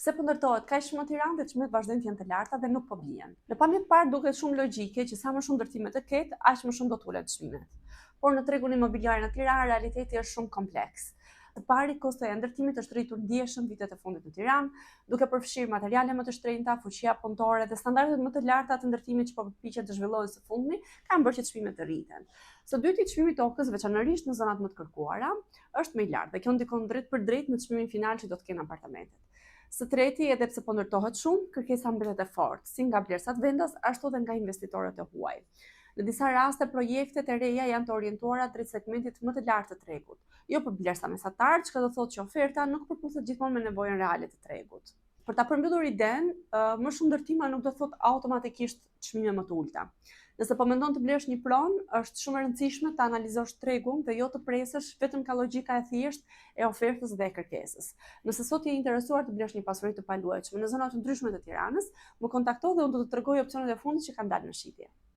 Pse po ndërtohet kaq shumë në Tiranë dhe çmimet vazhdojnë të jenë të larta dhe nuk po bien. Në pamje të parë duket shumë logjike që sa më shumë ndërtime të ketë, aq më shumë do të ulet çmimet. Por në tregun imobiliar në Tiranë realiteti është shumë kompleks. Të pari, kosto e ndërtimit është rritur ndjeshëm vitet e fundit në Tiranë, duke përfshirë materiale më të shtrenjta, fuqia punëtore dhe standardet më të larta të ndërtimit që po përpiqet të zhvillohen së fundmi, kanë bërë që çmimet të rriten. Së dyti, çmimi i tokës, veçanërisht në zonat më të kërkuara, është më i lartë dhe kjo ndikon drejt për drejt në çmimin final që do të kenë apartamentet. Së treti, edhe pse po ndërtohet shumë, kërkesa mbetet e fortë, si nga vlerësat vendas, ashtu dhe nga investitorët e huaj. Në disa raste, projektet e reja janë të orientuara drejt segmentit më të lartë të tregut, jo për vlerësa mesatar, çka do thotë që oferta nuk përputhet gjithmonë me nevojën reale të tregut. Për ta përmbyllur idenë, më shumë ndërtima nuk do thotë automatikisht çmime më të ulta. Nëse po mendon të blesh një pronë, është shumë e rëndësishme të analizosh tregun dhe jo të presësh vetëm nga logjika e thjeshtë e ofertës dhe e kërkesës. Nëse sot je interesuar të blesh një pasuri të paluajtshme në zona të ndryshme të Tiranës, më kontakto dhe unë do të tregoj opsionet e fundit që kanë dalë në shitje.